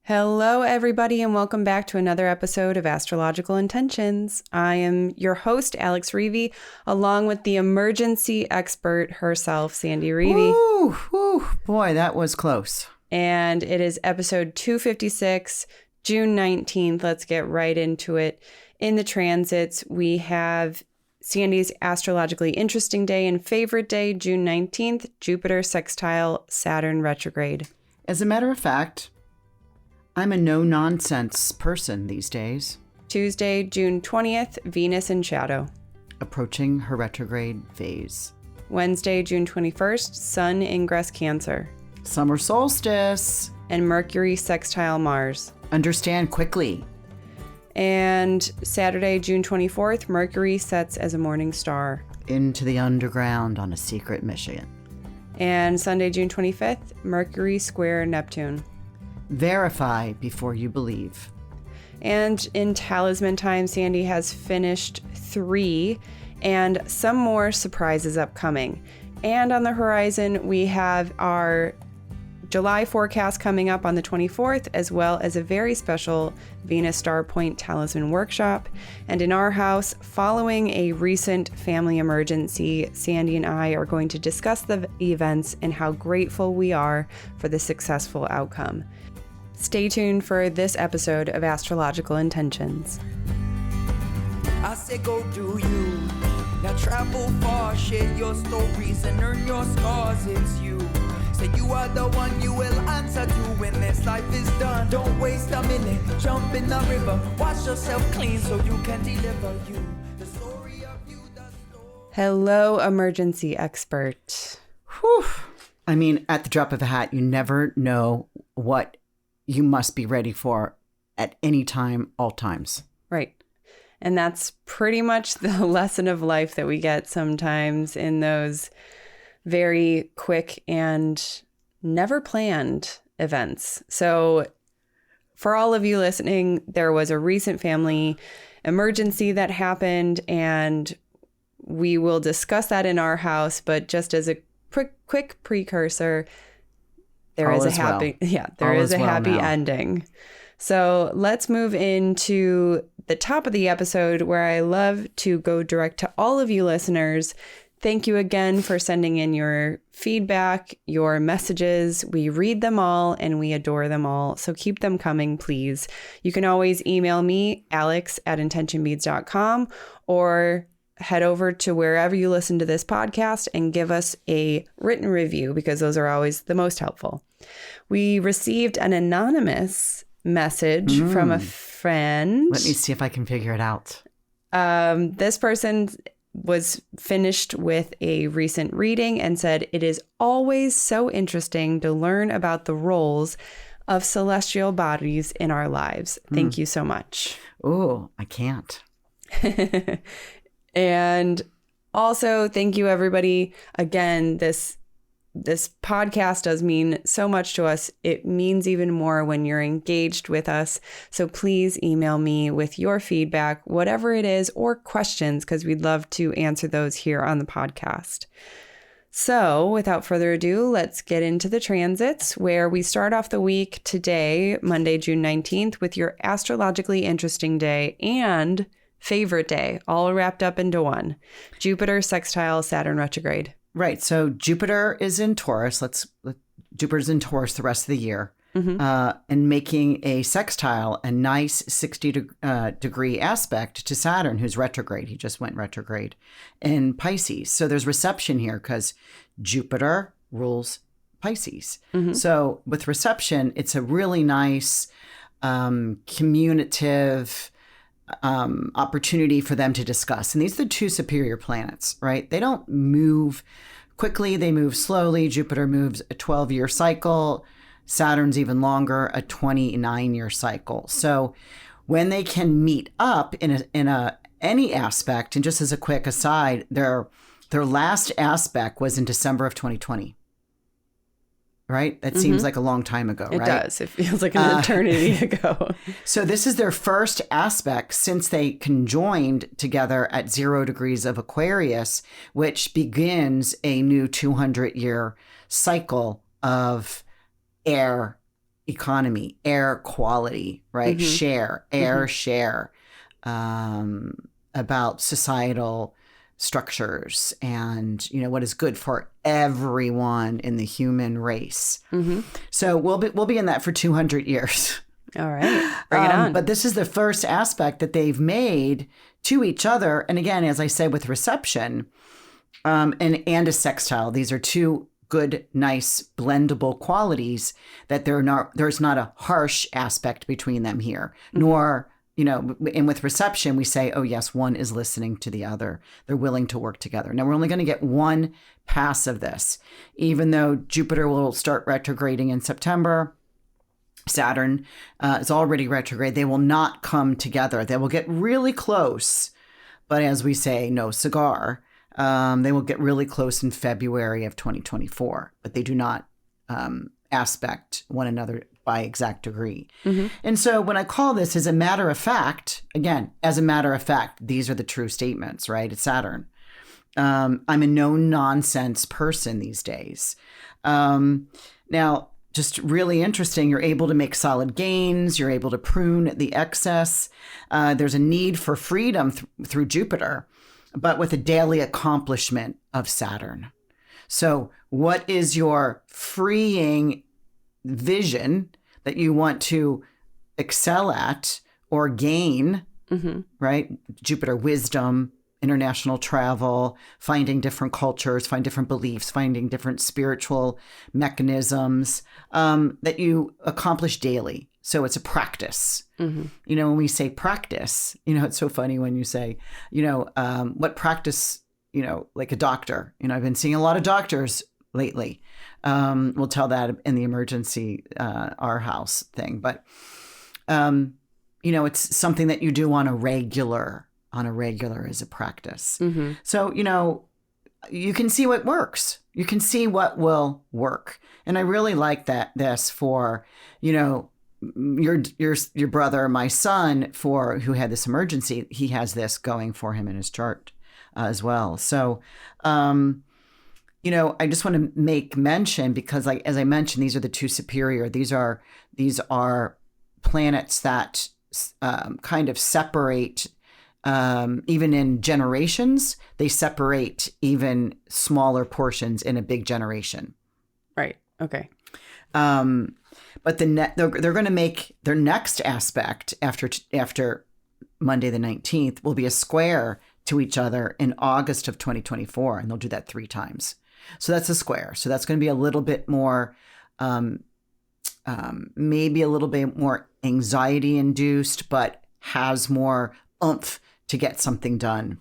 Hello, everybody, and welcome back to another episode of Astrological Intentions. I am your host, Alex Reevy, along with the emergency expert herself, Sandy Reevy. Woo, boy, that was close. And it is episode 256, June 19th. Let's get right into it. In the transits, we have Sandy's astrologically interesting day and favorite day, June 19th, Jupiter sextile Saturn retrograde. As a matter of fact, I'm a no-nonsense person these days. Tuesday, June 20th, Venus in shadow. Approaching her retrograde phase. Wednesday, June 21st, Sun ingress Cancer. Summer solstice. And Mercury sextile Mars. Understand quickly. And Saturday, June 24th, Mercury sets as a morning star. Into the underground on a secret mission. And Sunday, June 25th, Mercury square Neptune. Verify before you believe. And in Talisman Times, Sandy has finished 3 and some more surprises upcoming. And on the horizon, we have our July forecast coming up on the 24th, as well as a very special Venus Star Point Talisman workshop. And in our house, following a recent family emergency, Sandy and I are going to discuss the events and how grateful we are for the successful outcome. Stay tuned for this episode of Astrological Intentions. I say go do you. Now travel far, share your stories and earn your scars. It's you. Say you are the one you will answer to when this life is done. Don't waste a minute, jump in the river. Wash yourself clean so you can deliver you. The story of you, the story. Hello, emergency expert. Whew. I mean, at the drop of a hat, you never know what you must be ready for at any time, all times. Right. And that's pretty much the lesson of life that we get sometimes in those very quick and never planned events. So for all of you listening, there was a recent family emergency that happened, and we will discuss that in our house. But just as a quick precursor, there is a happy, happy ending. So let's move into the top of the episode, where I love to go direct to all of you listeners. Thank you again for sending in your feedback, your messages. We read them all and we adore them all. So keep them coming, please. You can always email me, alex@intentionbeads.com, or head over to wherever you listen to this podcast and give us a written review, because those are always the most helpful. We received an anonymous message from a friend. Let me see if I can figure it out. This person was finished with a recent reading and said, "It is always so interesting to learn about the roles of celestial bodies in our lives. Thank you so much." Oh, I can't. And also, thank you, everybody. Again, this podcast does mean so much to us. It means even more when you're engaged with us. So please email me with your feedback, whatever it is, or questions, because we'd love to answer those here on the podcast. So without further ado, let's get into the transits, where we start off the week today, Monday, June 19th, with your astrologically interesting day and favorite day, all wrapped up into one. Jupiter sextile Saturn retrograde. Right. So Jupiter is in Taurus. Jupiter's in Taurus the rest of the year, and making a sextile, a nice 60-degree aspect to Saturn, who's retrograde. He just went retrograde in Pisces. So there's reception here because Jupiter rules Pisces. So with reception, it's a really nice communicative opportunity for them to discuss. And these are the two superior planets, right? They don't move quickly. They move slowly. Jupiter moves a 12-year cycle. Saturn's even longer, a 29-year cycle. So when they can meet up in any aspect, and just as a quick aside, their last aspect was in December of 2020. Right? That seems like a long time ago, right? It does. It feels like an eternity ago. So this is their first aspect since they conjoined together at 0 degrees of Aquarius, which begins a new 200-year cycle of air economy, air quality, right? Share, air share, about societal structures and, what is good for everyone in the human race. So we'll be in that for 200 years. All right. Bring it on. But this is the first aspect that they've made to each other. And again, as I said, with reception and a sextile, these are two good, nice, blendable qualities that there's not a harsh aspect between them here, nor, and with reception, we say, oh yes, one is listening to the other. They're willing to work together. Now we're only going to get one pass of this, even though Jupiter will start retrograding in September. Saturn is already retrograde. They will not come together. They will get really close, but as we say, no cigar. They will get really close in February of 2024, but they do not aspect one another by exact degree. And so when I call this as a matter of fact, again, as a matter of fact, these are the true statements, right? It's Saturn. I'm a no-nonsense person these days. Now, just really interesting, you're able to make solid gains. You're able to prune the excess. There's a need for freedom through Jupiter, but with a daily accomplishment of Saturn. So what is your freeing vision that you want to excel at or gain, right? Jupiter, wisdom, international travel, finding different cultures, find different beliefs, finding different spiritual mechanisms that you accomplish daily. So it's a practice. When we say practice, it's so funny when you say, what practice, like a doctor. I've been seeing a lot of doctors lately. We'll tell that in the emergency, our house thing. But, it's something that you do on a regular as a practice. So, you can see what works. You can see what will work. And I really like this for, your brother, my son, who had this emergency, he has this going for him in his chart as well. So, I just want to make mention because, like, as I mentioned, these are the two superior. These are planets that kind of separate. Even in generations, they separate even smaller portions in a big generation. Right. Okay. But they're going to make their next aspect after Monday the 19th will be a square to each other in August of 2024, and they'll do that 3 times. So that's a square. So that's going to be a little bit more, maybe a little bit more anxiety induced, but has more oomph to get something done.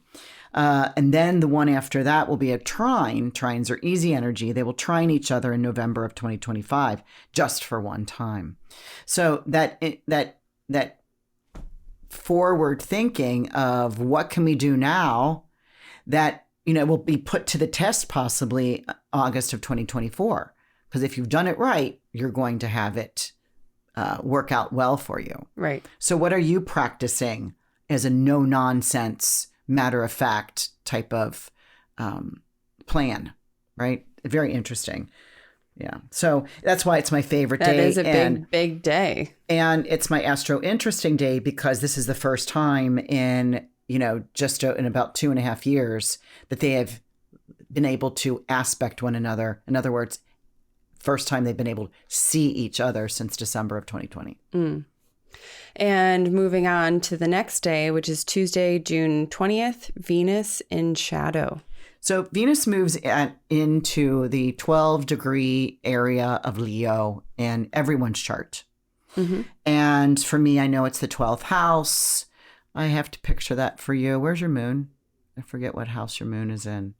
And then the one after that will be a trine. Trines are easy energy. They will trine each other in November of 2025, just for one time. So that forward thinking of what can we do now that, will be put to the test possibly August of 2024. Because if you've done it right, you're going to have it work out well for you. Right. So what are you practicing as a no-nonsense, matter-of-fact type of plan, right? Very interesting. Yeah. So that's why it's my favorite day. That is a big day. And it's my Astro Interesting Day because this is the first time in, just in about 2.5 years that they have been able to aspect one another. In other words, first time they've been able to see each other since December of 2020. And moving on to the next day, which is Tuesday, June 20th, Venus in shadow. So Venus moves into the 12-degree area of Leo in everyone's chart. And for me, I know it's the 12th house. I have to picture that for you. Where's your moon? I forget what house your moon is in.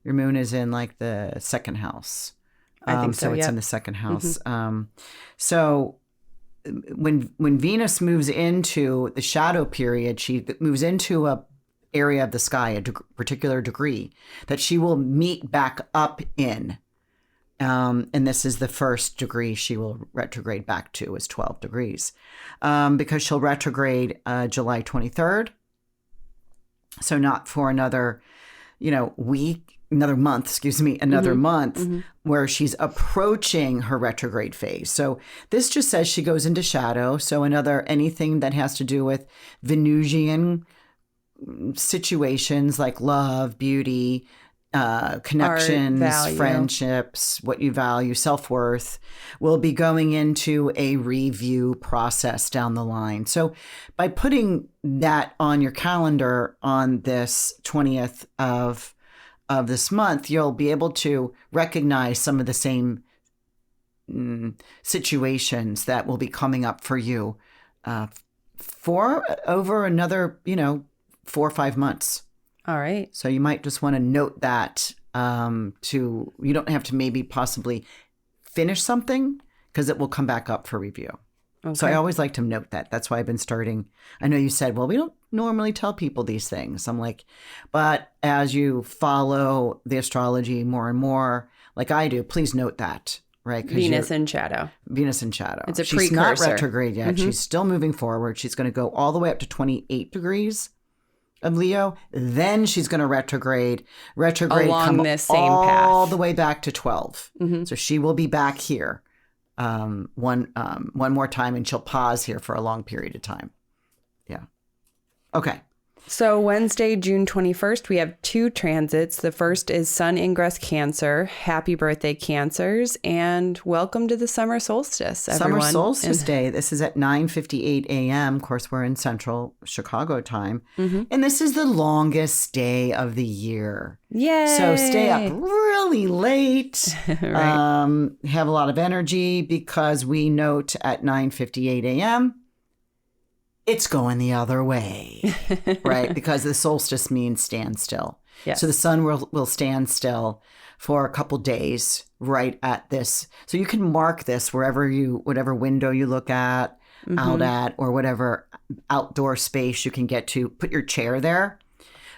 Your moon is in like the second house. I think so, so it's in the second house. So when Venus moves into the shadow period, she moves into a area of the sky, a particular degree that she will meet back up in. And this is the first degree she will retrograde back to is 12 degrees because she'll retrograde July 23rd. So not for another, week another month, where she's approaching her retrograde phase. So this just says she goes into shadow. So anything that has to do with Venusian situations like love, beauty, connections, friendships, what you value, self-worth, will be going into a review process down the line. So by putting that on your calendar on this 20th of this month, you'll be able to recognize some of the same situations that will be coming up for you for over another, 4 or 5 months. All right. So you might just want to note that you don't have to maybe possibly finish something because it will come back up for review. Okay. So I always like to note that. That's why I've been starting. I know you said, well, we don't normally tell people these things. I'm like, but as you follow the astrology more and more, like I do, please note that, right? Venus in shadow. Venus in shadow. It's a She's precursor. Not retrograde yet. Mm-hmm. She's still moving forward. She's going to go all the way up to 28 degrees of Leo. Then she's going to retrograde along this same path all the way back to 12. Mm-hmm. So she will be back here one more time, and she'll pause here for a long period of time. Yeah. Okay. So Wednesday, June 21st, we have 2 transits. The first is Sun ingress Cancer. Happy birthday, Cancers, and welcome to the summer solstice, everyone. Summer solstice day. This is at 9:58 a.m. Of course, we're in Central Chicago time. Mm-hmm. And this is the longest day of the year. Yay! So stay up really late. Right. Have a lot of energy, because we note at 9:58 a.m., it's going the other way, right? Because the solstice means stand still. Yes. So the sun will stand still for a couple days right at this. So you can mark this whatever window you look at, mm-hmm. out at, or whatever outdoor space you can get to. Put your chair there.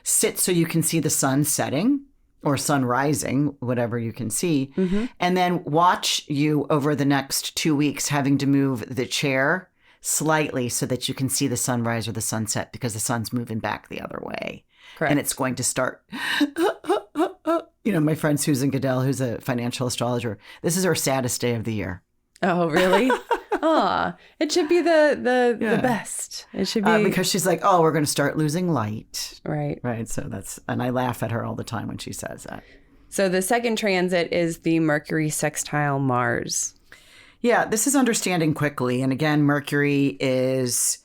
Sit so you can see the sun setting or sun rising, whatever you can see. Mm-hmm. And then watch you over the next 2 weeks having to move the chair slightly so that you can see the sunrise or the sunset, because the sun's moving back the other way. Correct. And it's going to start, my friend Susan Goodell, who's a financial astrologer, this is her saddest day of the year. Oh, really? It should be the best. It should be. Because she's like, we're going to start losing light. Right. Right. So and I laugh at her all the time when she says that. So the second transit is the Mercury sextile Mars. Yeah, this is understanding quickly. And again, Mercury is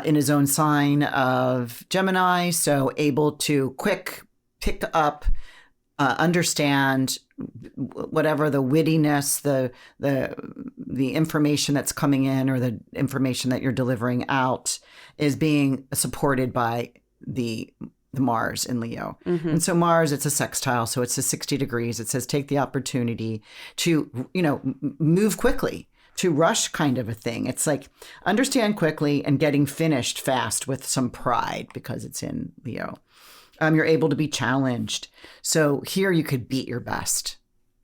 in his own sign of Gemini, so able to pick up, understand whatever the wittiness, the information that's coming in, or the information that you're delivering out, is being supported by the Mars in Leo. Mm-hmm. And so Mars, it's a sextile, so it's a 60 degrees. It says take the opportunity to, move quickly, to rush kind of a thing. It's like understand quickly and getting finished fast with some pride, because it's in Leo. You're able to be challenged. So here you could beat your best,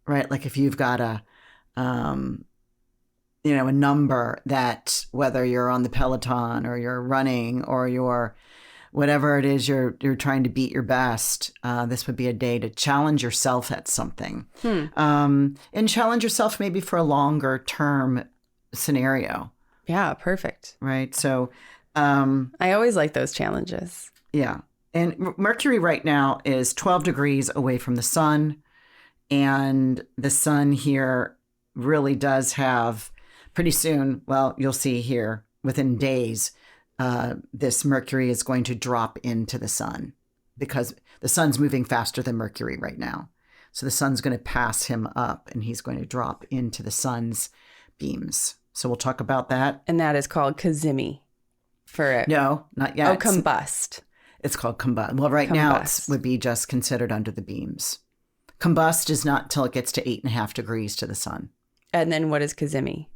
right? Like if you've got a number that, whether you're on the Peloton or you're running or you're whatever it is you're trying to beat your best, this would be a day to challenge yourself at something. And challenge yourself maybe for a longer term scenario. Yeah, perfect. Right. So I always like those challenges. Yeah. And Mercury right now is 12 degrees away from the sun. And the sun here really does have pretty soon, well, you'll see here within days, this Mercury is going to drop into the sun, because the sun's moving faster than Mercury right now. So the sun's going to pass him up, and he's going to drop into the sun's beams. So we'll talk about that. And that is called Kazimi for it. No, not yet. Oh, combust. It's called combust. Well, right now it would be just considered under the beams. Combust is not until it gets to 8.5 degrees to the sun. And then what is Kazimi?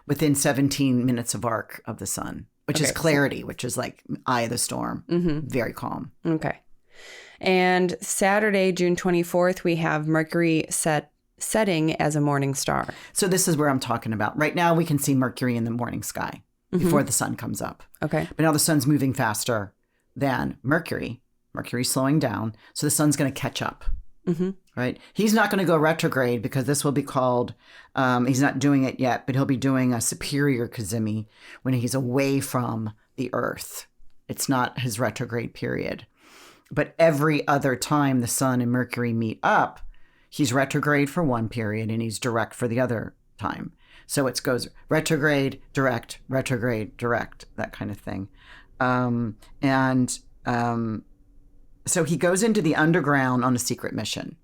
Within 17 minutes of arc of the sun, which is clarity, which is like eye of the storm. Mm-hmm. Very calm. Okay. And Saturday, June 24th, we have Mercury setting as a morning star. So this is where I'm talking about. Right now, we can see Mercury in the morning sky before the sun comes up. Okay. But now the sun's moving faster than Mercury. Mercury's slowing down. So the sun's going to catch up Right? He's not going to go retrograde because this will be called, he's not doing it yet, but he'll be doing a superior Kazemi when he's away from the Earth. It's not his retrograde period. But every other time the Sun and Mercury meet up, he's retrograde for one period and he's direct for the other time. So it goes retrograde, direct, that kind of thing. So he goes into the underground on a secret mission,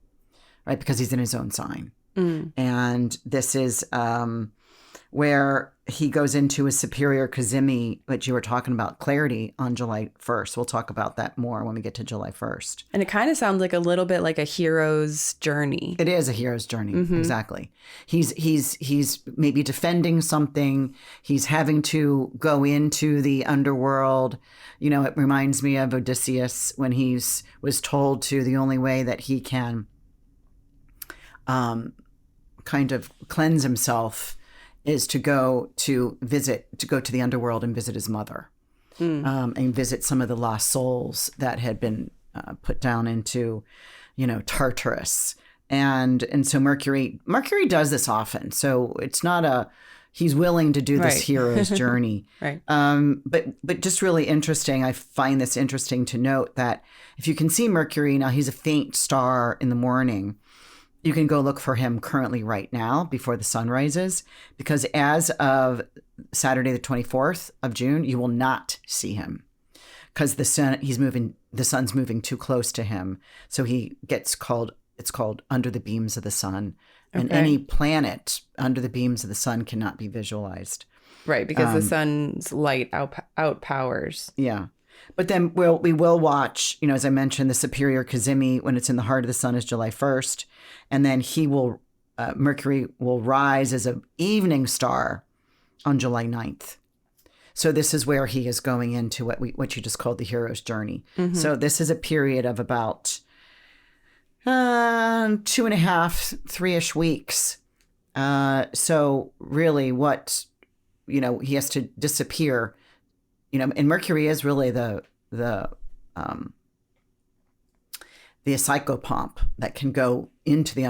right? Because he's in his own sign. And this is where he goes into his superior Kazemi, which you were talking about, clarity, on July 1st. We'll talk about that more when we get to July 1st. And it kind of sounds like a little bit like a hero's journey. It is a hero's journey. Exactly. He's maybe defending something. He's having to go into the underworld. You know, it reminds me of Odysseus when was told to, the only way that he can kind of cleanse himself is to go to the underworld and visit his mother, and visit some of the lost souls that had been put down into, Tartarus. And so Mercury does this often. So it's not he's willing to do this hero's journey. Right. But just really interesting. I find this interesting to note that if you can see Mercury, now he's a faint star in the morning. You can go look for him currently right now before the sun rises, because as of Saturday, the 24th of June, you will not see him because the sun's moving too close to him. So it's called under the beams of the sun. Okay. And any planet under the beams of the sun cannot be visualized. Right. Because the sun's light outpowers. Yeah. But then we will watch, as I mentioned, the superior Kazemi when it's in the heart of the sun is July 1st. And then Mercury will rise as an evening star on July 9th. So this is where he is going into what you just called the hero's journey. So this is a period of about 2.5, 3-ish weeks. So really he has to disappear. And Mercury is really the psychopomp that can go into the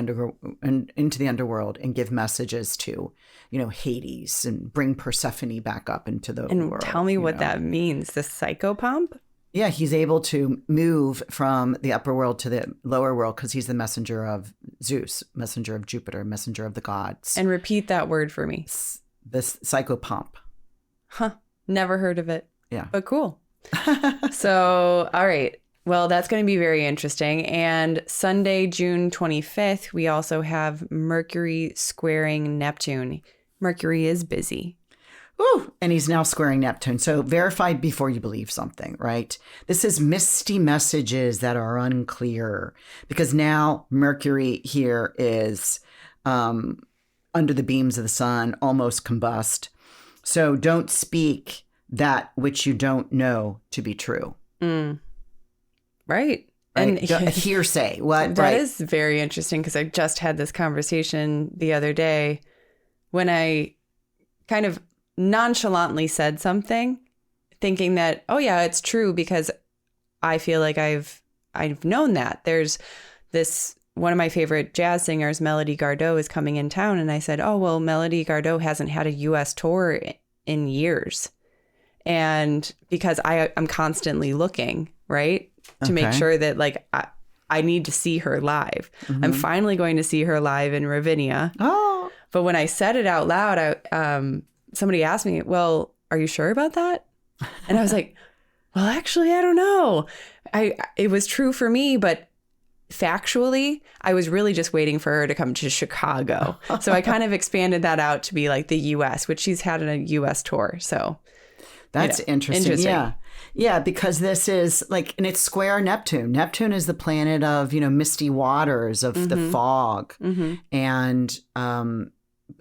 underworld and give messages to, Hades, and bring Persephone back up into the world. And tell me what that means. The psychopomp? Yeah, he's able to move from the upper world to the lower world because he's the messenger of Zeus, messenger of Jupiter, messenger of the gods. And repeat that word for me. The psychopomp. Huh. Never heard of it. Yeah. But cool. So, all right. Well, that's going to be very interesting. And Sunday, June 25th, we also have Mercury squaring Neptune. Mercury is busy. Ooh, and he's now squaring Neptune. So verify before you believe something, right? This is misty messages that are unclear because now Mercury here is under the beams of the sun, almost combust. So don't speak that which you don't know to be true. Right. And hearsay. What? That is very interesting because I just had this conversation the other day when I kind of nonchalantly said something thinking that, oh yeah, it's true because I feel like I've known that. There's this, one of my favorite jazz singers, Melody Gardot, is coming in town. And I said, oh, well, Melody Gardot hasn't had a U.S. tour in years. And because I'm constantly looking, right, to make sure that like I need to see her live. I'm finally going to see her live in Ravinia. Oh. But when I said it out loud, somebody asked me, well, are you sure about that? And I was like, well, actually, I don't know. It was true for me, but factually, I was really just waiting for her to come to Chicago. So I kind of expanded that out to be like the U.S., which she's had in a U.S. tour. So that's interesting. Yeah. Yeah, because this is like, and it's square Neptune. Neptune is the planet of, misty waters, of the fog. And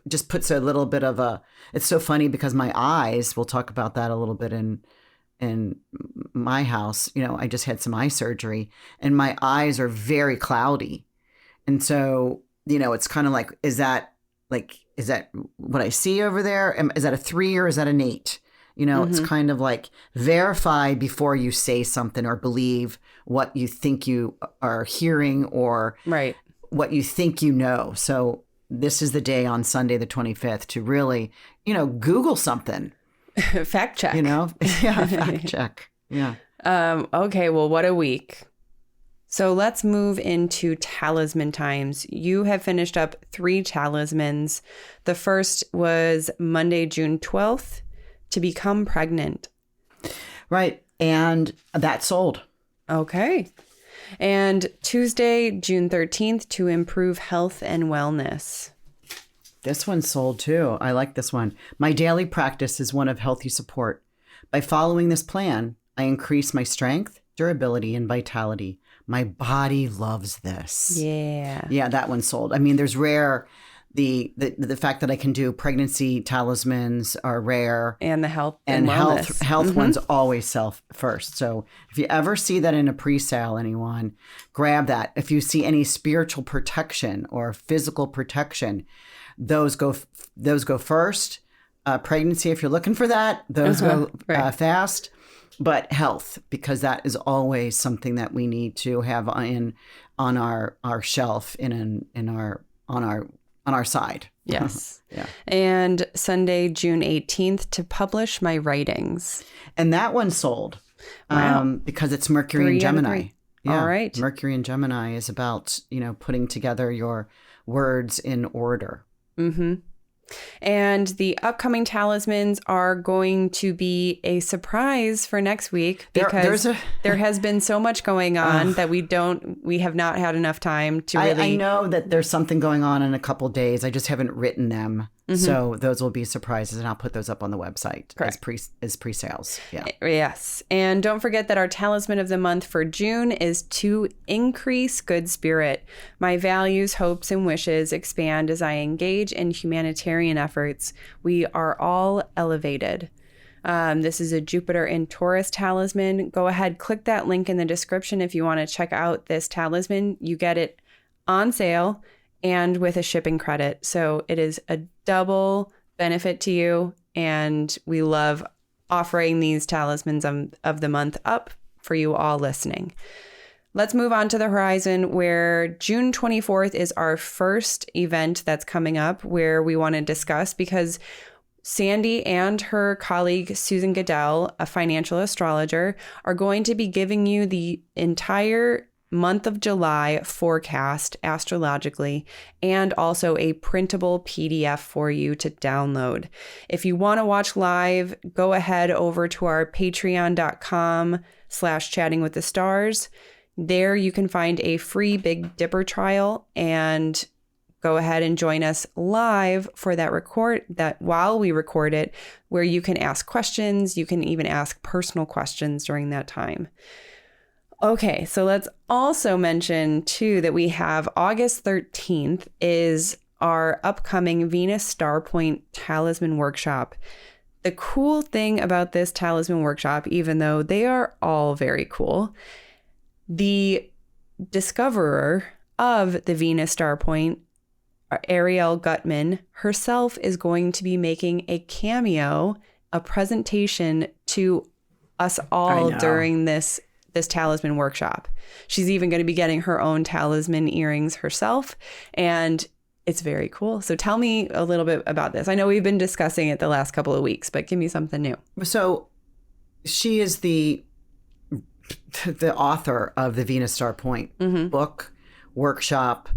just puts a little bit of it's so funny because my eyes, we'll talk about that a little bit in my house. I just had some eye surgery and my eyes are very cloudy. And so, it's kind of like, is that what I see over there? Is that a 3 or is that an 8? You know, it's kind of like verify before you say something or believe what you think you are hearing or Right. what you think you know. So this is the day on Sunday, the 25th, to really, you know, Google something. Fact check. You know? Yeah, fact check. Yeah. Okay, well, what a week. So let's move into Talisman Times. You have finished up 3 talismans. The first was Monday, June 12th, to become pregnant. Right. And that sold. Okay. And Tuesday, June 13th, to improve health and wellness. This one sold too. I like this one. My daily practice is one of healthy support. By following this plan, I increase my strength, durability, and vitality. My body loves this. Yeah. Yeah, that one sold. I mean, there's rare. The fact that I can do pregnancy talismans are rare. And the health and wellness. health ones always sell first. So if you ever see that in a pre-sale, anyone, grab that. If you see any spiritual protection or physical protection, those go first. Pregnancy, if you're looking for that, those go fast. But health, because that is always something that we need to have on our shelf on our side. Yes. Yeah. And Sunday, June 18th, to publish my writings. And that one sold. Wow. Because it's Mercury 3 and out of Gemini. 3. Yeah. All right. Mercury and Gemini is about, you know, putting together your words in order. Mm-hmm. And the upcoming talismans are going to be a surprise for next week because there has been so much going on that we have not had enough time to really. I know that there's something going on in a couple days. I just haven't written them. So those will be surprises, and I'll put those up on the website as pre-sales. Yeah. Yes. And don't forget that our talisman of the month for June is to increase good spirit. My values, hopes, and wishes expand as I engage in humanitarian efforts. We are all elevated. This is a Jupiter in Taurus talisman. Go ahead, click that link in the description if you want to check out this talisman. You get it on sale and with a shipping credit. So it is a double benefit to you. And we love offering these talismans of the month up for you all listening. Let's move on to the horizon, where June 24th is our first event that's coming up where we want to discuss, because Sandy and her colleague Susan Goodell, a financial astrologer, are going to be giving you the entire month of July forecast astrologically, and also a printable PDF for you to download. If you want to watch live, go ahead over to our patreon.com/chattingwiththestars. There you can find a free Big Dipper trial, and go ahead and join us live for that while we record it, where you can ask questions. You can even ask personal questions during that time. Okay, so let's also mention, too, that we have August 13th is our upcoming Venus Star Point Talisman Workshop. The cool thing about this Talisman Workshop, even though they are all very cool, the discoverer of the Venus Star Point, Ariel Gutman, herself is going to be making a cameo, a presentation to us all during this talisman workshop. She's even going to be getting her own talisman earrings herself, and it's very cool. So tell me a little bit about this. I know we've been discussing it the last couple of weeks, but give me something new. So she is the author of the Venus Star Point book, workshop,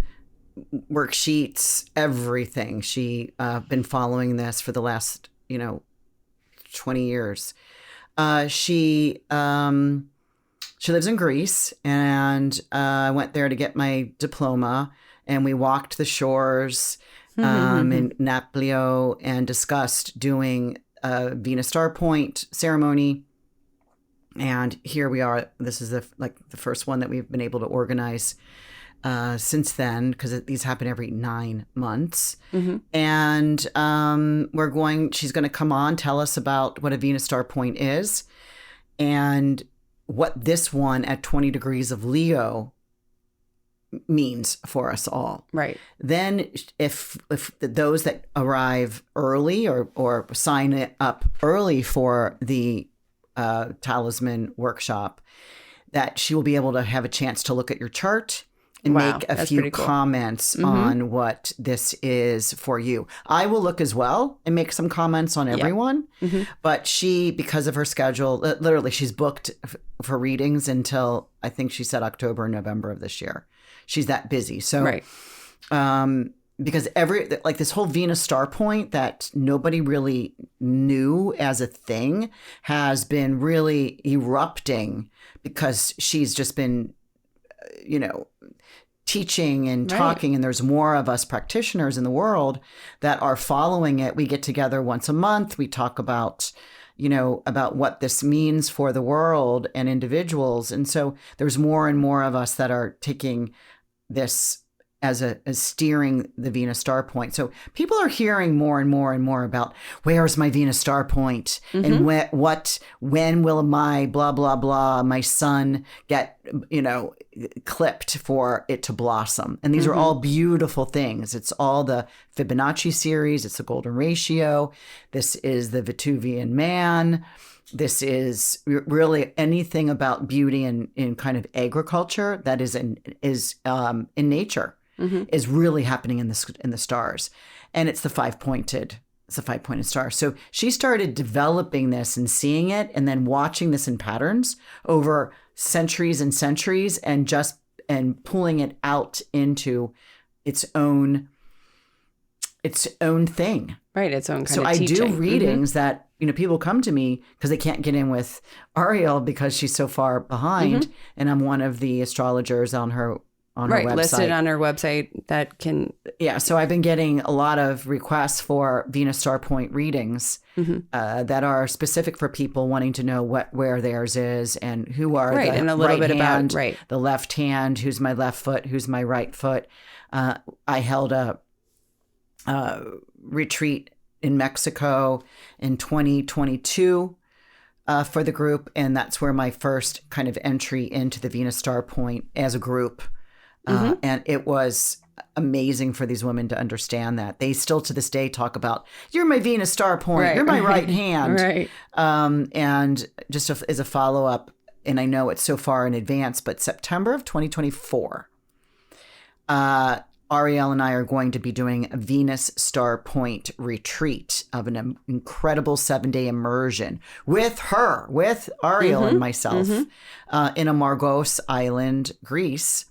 worksheets, everything. She been following this for the last 20 years. She lives in Greece, and I went there to get my diploma, and we walked the shores in Naplio and discussed doing a Venus Star Point ceremony. And here we are. This is the first one that we've been able to organize since then, because these happen every 9 months. And she's going to come on, tell us about what a Venus Star Point is, and what this one at 20 degrees of Leo means for us all. Right. Then if those that arrive early or sign it up early for the Talisman workshop, that she will be able to have a chance to look at your chart and Wow, make a that's few pretty cool. comments on what this is for you. I will look as well and make some comments on everyone. But she, because of her schedule, literally she's booked for readings until I think she said October, November of this year. She's that busy. So, Right. Because this whole Venus star point that nobody really knew as a thing has been really erupting because she's just been, teaching and talking, and there's more of us practitioners in the world that are following it. We get together once a month. We talk about, about what this means for the world and individuals. And so there's more and more of us that are taking this as steering the Venus star point. So people are hearing more and more and more about where's my Venus star point and when will my blah, blah, blah, my sun get, clipped for it to blossom. And these are all beautiful things. It's all the Fibonacci series. It's the golden ratio. This is the Vetuvian man. This is really anything about beauty and in kind of agriculture that is in nature. Is really happening in the stars, and it's the five-pointed star. So she started developing this and seeing it, and then watching this in patterns over centuries and centuries, and pulling it out into its own thing. Right, its own kind so of I teaching. do readings that people come to me because they can't get in with Ariel because she's so far behind, and I'm one of the astrologers on her website. Listed on her website that can... Yeah, so I've been getting a lot of requests for Venus Star Point readings that are specific for people wanting to know where theirs is and who are the and a little right bit hand, about the left hand, who's my left foot, who's my right foot. I held a retreat in Mexico in 2022 for the group, and that's where my first kind of entry into the Venus Star Point as a group. And it was amazing for these women to understand that. They still to this day talk about, you're my Venus star point, you're my right hand. Right. And just as a follow-up, and I know it's so far in advance, but September of 2024, Ariel and I are going to be doing a Venus Star Point retreat of an incredible 7-day immersion with Ariel and myself in Amargos Island, Greece.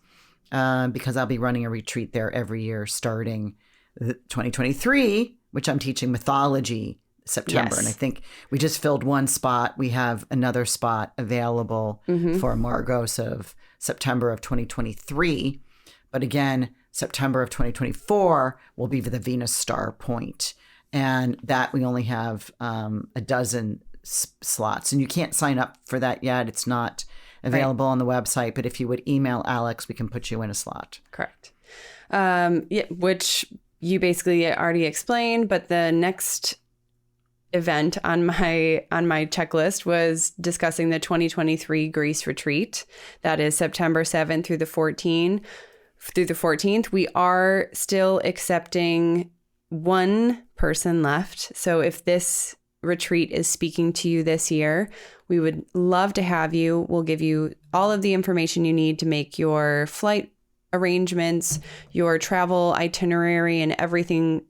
Because I'll be running a retreat there every year starting 2023, which I'm teaching mythology September. Yes. And I think we just filled one spot. We have another spot available for Amargos of September of 2023. But again, September of 2024 will be the Venus Star Point. And that we only have a dozen slots. And you can't sign up for that yet. It's not available on the website, but if you would email Alex, we can put you in a slot. Correct. Which you basically already explained, but the next event on my checklist was discussing the 2023 Greece retreat. That is September 7th through the 14th. We are still accepting one person left. So if this retreat is speaking to you this year, we would love to have you. We'll give you all of the information you need to make your flight arrangements, your travel itinerary, and everything,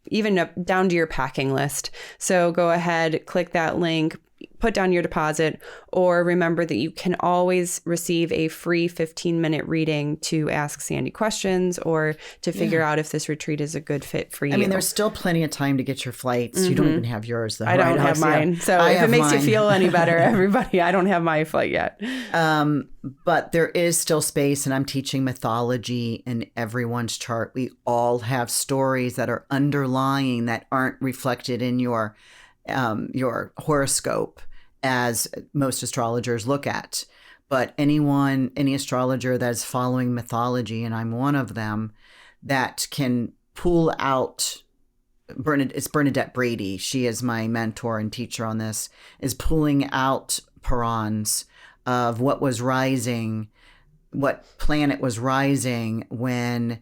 even down to your packing list. So go ahead, click that link, put down your deposit, or remember that you can always receive a free 15-minute reading to ask Sandy questions or to figure out if this retreat is a good fit for you. I mean, there's still plenty of time to get your flights. You don't even have yours, though. I don't have mine. So if it makes you feel any better, everybody, I don't have my flight yet. But there is still space, and I'm teaching mythology in everyone's chart. We all have stories that are underlying that aren't reflected in your horoscope, as most astrologers look at. But any astrologer that's following mythology, and I'm one of them, that can pull out, it's Bernadette Brady, she is my mentor and teacher on this, is pulling out Purans of what was rising what planet was rising when,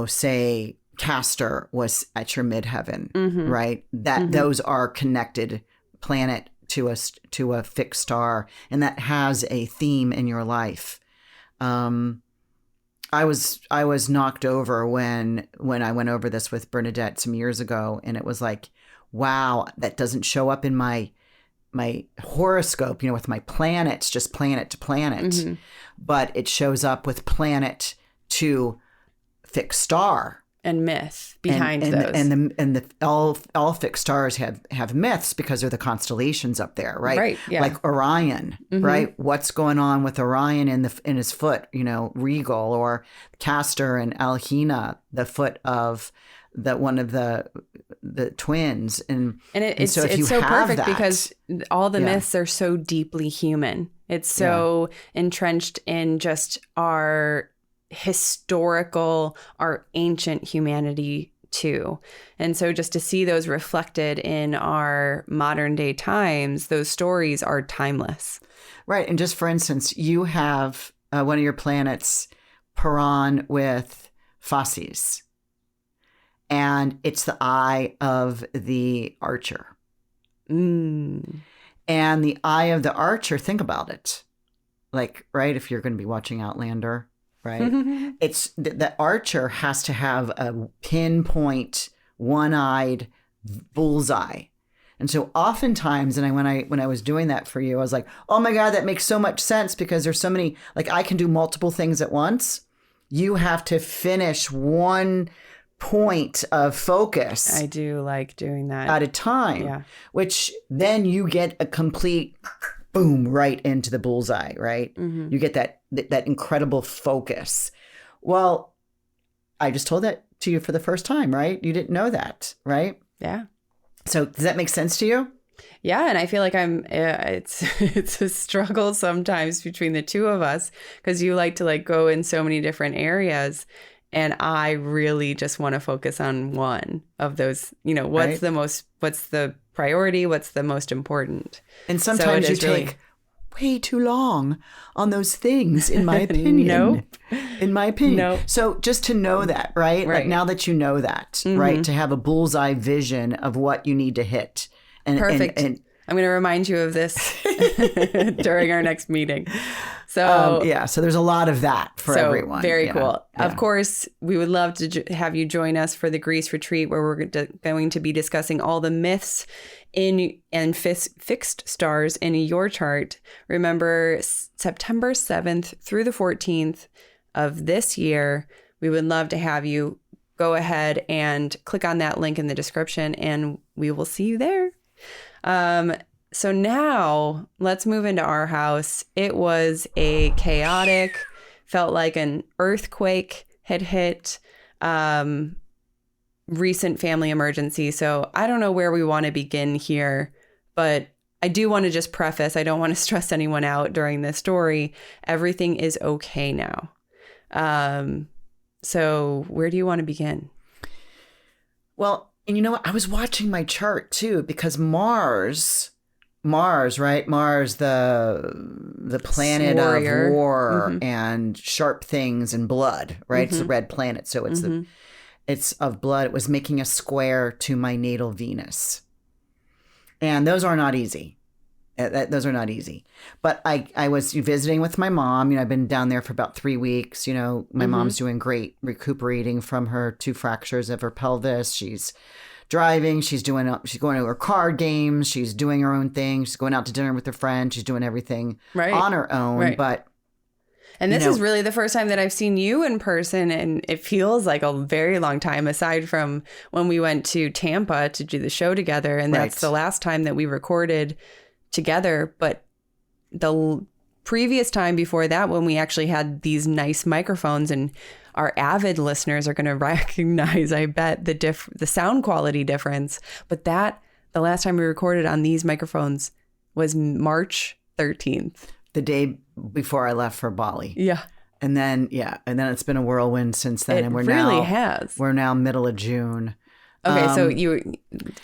say Castor was at your midheaven, right? That those are connected planet to a fixed star, and that has a theme in your life. I was knocked over when I went over this with Bernadette some years ago, and it was like, wow, that doesn't show up in my horoscope, with my planets, just planet to planet, but it shows up with planet to fixed star. And myth behind those. And all fixed stars have myths because they're the constellations up there, right? Right. Yeah. Like Orion, right? What's going on with Orion in his foot, Regal, or Castor and Alhina, the foot of one of the twins. And it's so if you so have perfect that, because all the myths are so deeply human. It's so entrenched in just our historical, our ancient humanity too. And so just to see those reflected in our modern day times, those stories are timeless. Right. And just for instance, you have one of your planets, Paran, with Fasces. And it's the eye of the archer. And the eye of the archer, think about it. Like, right, if you're going to be watching Outlander, right? It's the archer has to have a pinpoint, one-eyed bullseye. And so oftentimes, and when I was doing that for you, I was like, oh my God, that makes so much sense because there's so many, like I can do multiple things at once. You have to finish one point of focus. I do like doing that. At a time, which then you get a complete boom right into the bullseye, right? You get that incredible focus. Well, I just told that to you for the first time, right? You didn't know that, right? Yeah. So does that make sense to you? Yeah, and I feel like it's a struggle sometimes between the two of us because you like to go in so many different areas, and I really just want to focus on one of those. What's the priority? What's the most important? And sometimes you take way too long on those things, in my opinion. Nope. In my opinion. Nope. So just to know that, right? Like now that you know that, right? To have a bullseye vision of what you need to hit. Perfect. And I'm going to remind you of this during our next meeting. So so there's a lot of that for everyone. Very cool. Yeah. Of course, we would love to have you join us for the Greece retreat, where we're going to be discussing all the myths and fixed stars in your chart. Remember, September 7th through the 14th of this year, we would love to have you go ahead and click on that link in the description, and we will see you there. So now let's move into our house. It was a chaotic, felt like an earthquake had hit, recent family emergency. So I don't know where we want to begin here, but I do want to just preface, I don't want to stress anyone out during this story. Everything is okay now. So where do you want to begin? Well, and you know what? I was watching my chart too, because Mars, right? Mars, the planet Warrior. of war and sharp things and blood, right? It's a red planet. So it's of blood. It was making a square to my natal Venus. And those are not easy. Those are not easy. But I was visiting with my mom. I've been down there for about 3 weeks. My mom's doing great, recuperating from her 2 fractures of her pelvis. She's driving. She's going to her card games. She's doing her own thing. She's going out to dinner with her friend. She's doing everything on her own. Right. And this is really the first time that I've seen you in person, and it feels like a very long time, aside from when we went to Tampa to do the show together. And that's the last time that we recorded together. But the previous time before that, when we actually had these nice microphones, and our avid listeners are going to recognize, I bet, the sound quality difference. But the last time we recorded on these microphones was March 13th. The day before I left for Bali. Yeah. And then it's been a whirlwind since then. It And really has. We're now middle of June. Okay, so you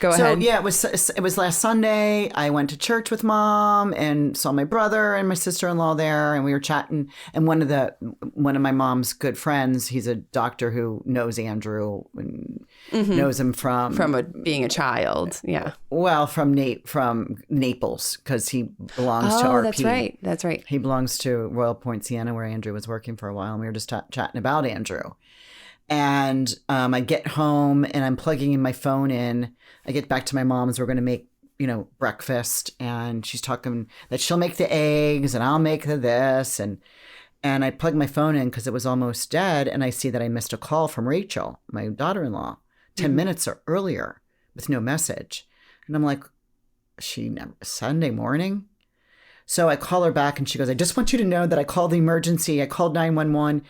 go So ahead. yeah, it was last Sunday. I went to church with Mom and saw my brother and my sister-in-law there, and we were chatting. And one of my mom's good friends, he's a doctor who knows Andrew and knows him from Being a child. Yeah. well from Naples, because he belongs to Oh, RP. that's right. That's right. He belongs to Royal Point Siena, where Andrew was working for a while, and we were just chatting about Andrew. And I get home and I'm plugging in my phone in. I get back to my mom's. We're going to make, breakfast. And she's talking that she'll make the eggs and I'll make the this. And I plug my phone in because it was almost dead. And I see that I missed a call from Rachel, my daughter-in-law, 10 minutes earlier with no message. And I'm like, Sunday morning? So I call her back and she goes, I just want you to know that I called the emergency. I called 911.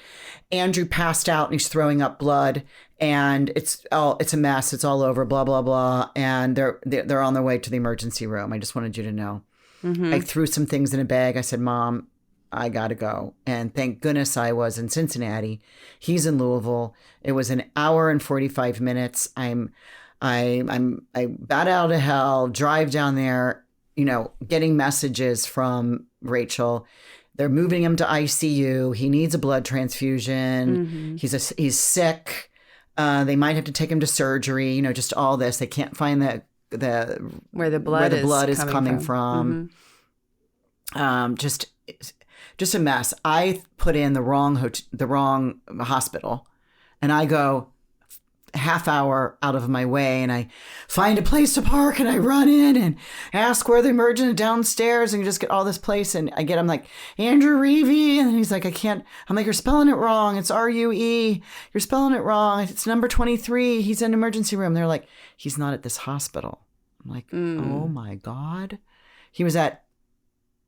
Andrew passed out and he's throwing up blood and it's a mess. It's all over, blah, blah, blah. And they're on their way to the emergency room. I just wanted you to know. I threw some things in a bag. I said, Mom, I got to go. And thank goodness I was in Cincinnati. He's in Louisville. It was an hour and 45 minutes. I bat out of hell, drive down there, getting messages from Rachel. They're moving him to ICU. He needs a blood transfusion. He's sick. They might have to take him to surgery. Just all this. They can't find where the blood is coming from. Just a mess. I put in the wrong hospital, and I go half hour out of my way and I find a place to park and I run in and ask where the emergent downstairs and just get all this place. And I'm like, Andrew Reevy. And he's like, I can't. I'm like, you're spelling it wrong. It's RUE. You're spelling it wrong. It's number 23. He's in emergency room. They're like, he's not at this hospital. I'm like, oh my God. He was at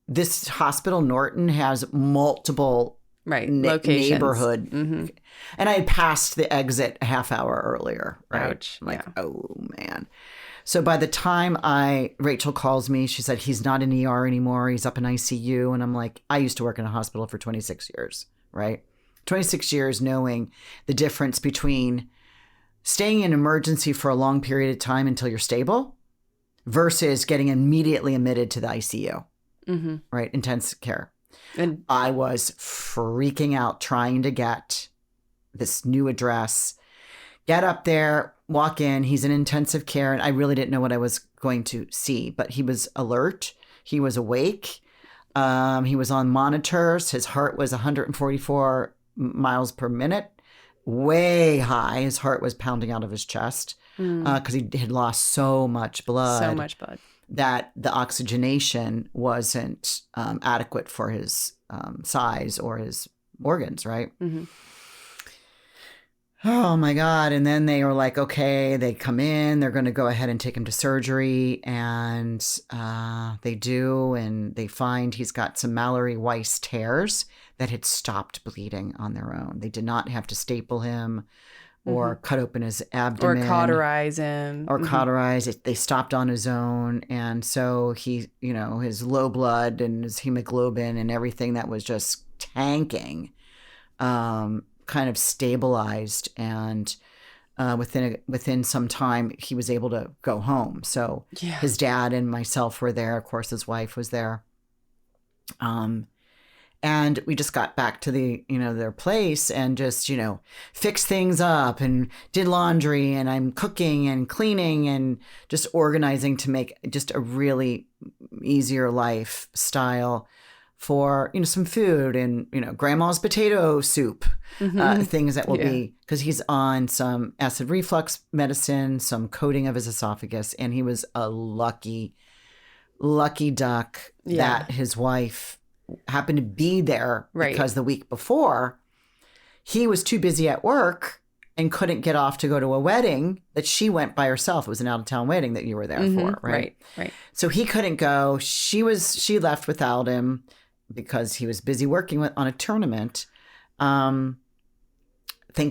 this hospital. Norton has multiple locations. Neighborhood. And I had passed the exit a half hour earlier. Right. Ouch. I'm like, oh man. So by the time Rachel calls me, she said, he's not in ER anymore. He's up in ICU. And I'm like, I used to work in a hospital for 26 years, right? 26 years knowing the difference between staying in emergency for a long period of time until you're stable versus getting immediately admitted to the ICU, right? Intensive care. And I was freaking out trying to get this new address, get up there, walk in. He's in intensive care. And I really didn't know what I was going to see, but he was alert. He was awake. He was on monitors. His heart was 144 miles per minute, way high. His heart was pounding out of his chest because he had lost so much blood. That the oxygenation wasn't adequate for his size or his organs, right? Oh my God. And then they were like, okay, they come in, they're going to go ahead and take him to surgery. And they do, and they find he's got some Mallory-Weiss tears that had stopped bleeding on their own. They did not have to staple him or cut open his abdomen. Or cauterize him. Or cauterize it. They stopped on his own. And so he, his low blood and his hemoglobin and everything that was just tanking kind of stabilized. And within some time, he was able to go home. So his dad and myself were there. Of course, his wife was there. And we just got back to their place and just, fixed things up and did laundry, and I'm cooking and cleaning and just organizing to make just a really easier lifestyle for, some food and, grandma's potato soup, things that will be, because he's on some acid reflux medicine, some coating of his esophagus. And he was a lucky duck that his wife happened to be there because the week before he was too busy at work and couldn't get off to go to a wedding that she went by herself. It was an out-of-town wedding that you were there for, right? Right. So he couldn't go. She left without him because he was busy working on a tournament. Thank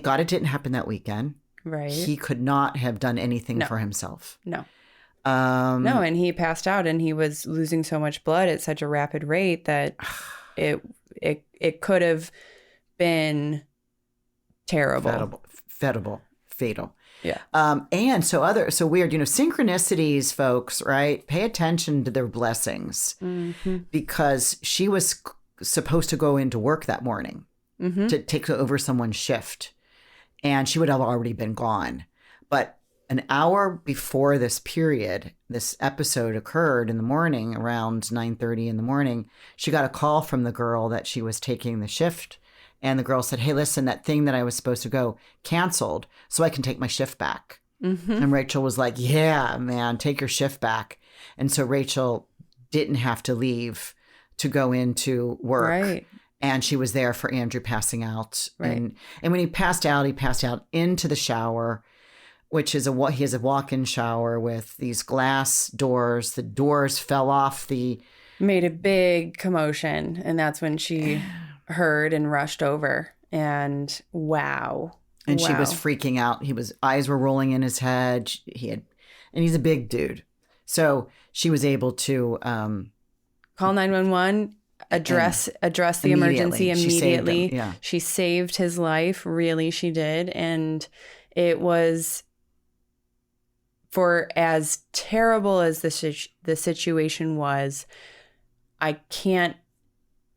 God it didn't happen that weekend. Right. He could not have done anything for himself. No, and he passed out, and he was losing so much blood at such a rapid rate that it could have been terrible. Fatal. Yeah. And so weird, synchronicities, folks, right? Pay attention to their blessings because she was supposed to go into work that morning to take over someone's shift, and she would have already been gone. But an hour before this episode occurred in the morning, around 9:30 in the morning, she got a call from the girl that she was taking the shift. And the girl said, hey, listen, that thing that I was supposed to go canceled so I can take my shift back. And Rachel was like, yeah, man, take your shift back. And so Rachel didn't have to leave to go into work. Right. And she was there for Andrew passing out. Right. And when he passed out into the shower, which is he has a walk-in shower with these glass doors. The doors fell off made a big commotion. And that's when she heard and rushed over, and wow. And she was freaking out. Eyes were rolling in his head. And he's a big dude. So she was able to call 911, address the emergency immediately. She saved his life. Really, she did. And it was, for as terrible as the situation was, I can't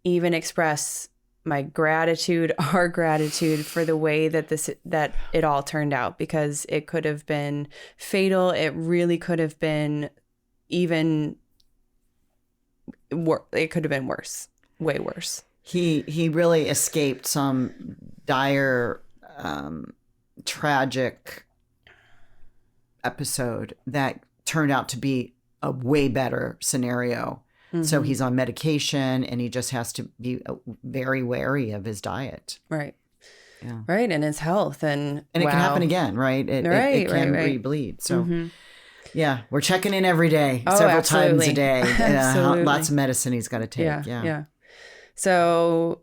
even express my gratitude, our gratitude for the way that it all turned out, because it could have been fatal. It really could have been it could have been worse, way worse. He really escaped some dire, tragic episode that turned out to be a way better scenario. So he's on medication, and he just has to be very wary of his diet. Right. Yeah. Right. And his health. And it can happen again, right? It can re-bleed. So, yeah, we're checking in every day, several times a day. Lots of medicine he's got to take. Yeah. So,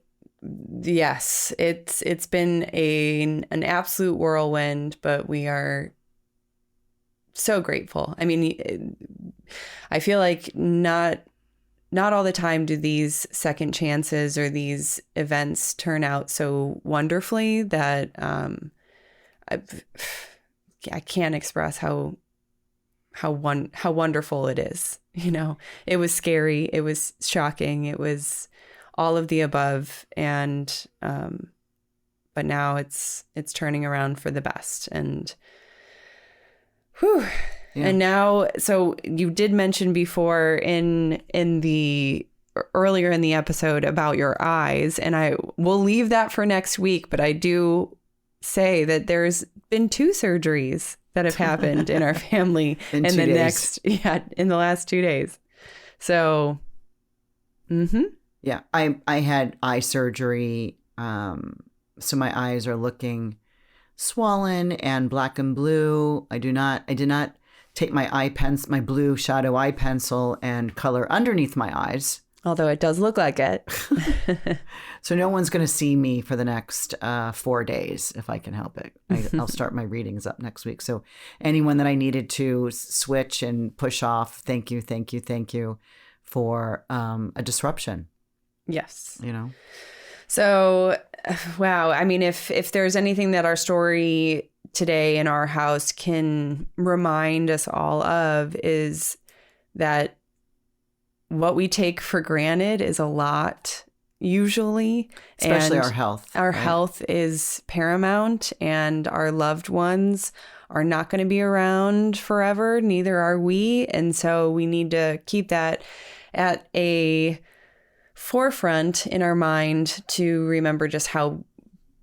yes, it's been an absolute whirlwind, but we are so grateful. I mean, I feel like not all the time do these second chances or these events turn out so wonderfully that I can't express how wonderful it is. It was scary, it was shocking, it was all of the above, and but now it's turning around for the best. And whew. Yeah. And now, so you did mention before in the earlier in the episode about your eyes, and I will leave that for next week, but I do say that there's been 2 surgeries that have happened in our family in the last 2 days. So, yeah, I had eye surgery. So my eyes are looking swollen and black and blue. I did not take my blue shadow eye pencil and color underneath my eyes. Although it does look like it. So no one's going to see me for the next 4 days if I can help it. I'll start my readings up next week. So anyone that I needed to switch and push off, thank you for a disruption. Yes. So, wow. I mean, if there's anything that our story today in our house can remind us all of, is that what we take for granted is a lot, usually. Especially and our health. Our health is paramount, and our loved ones are not going to be around forever. Neither are we. And so we need to keep that at a forefront in our mind to remember just how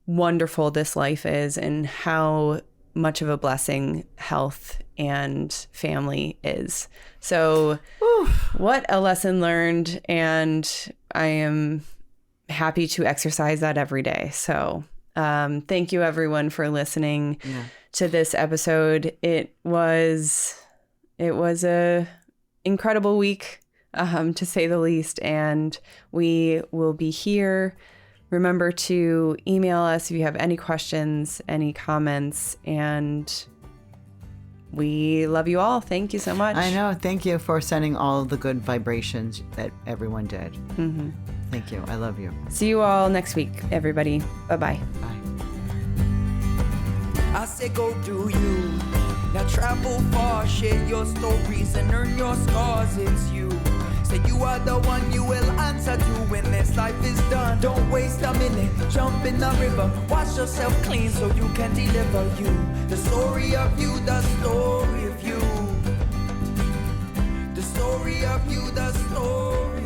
wonderful this life is and how much of a blessing health and family is. So what a lesson learned, and I am happy to exercise that every day. So thank you everyone for listening to this episode. It was a incredible week, to say the least, and we will be here. Remember to email us if you have any questions, any comments, and we love you all. Thank you so much. I know. Thank you for sending all of the good vibrations that everyone did. Thank you. I love you. See you all next week, everybody. Bye-bye. Bye. I say go do you. Now travel far, share your stories and earn your scars, it's you. Say you are the one you will answer to when this life is done. Don't waste a minute, jump in the river. Wash yourself clean so you can deliver you. The story of you, the story of you. The story of you, the story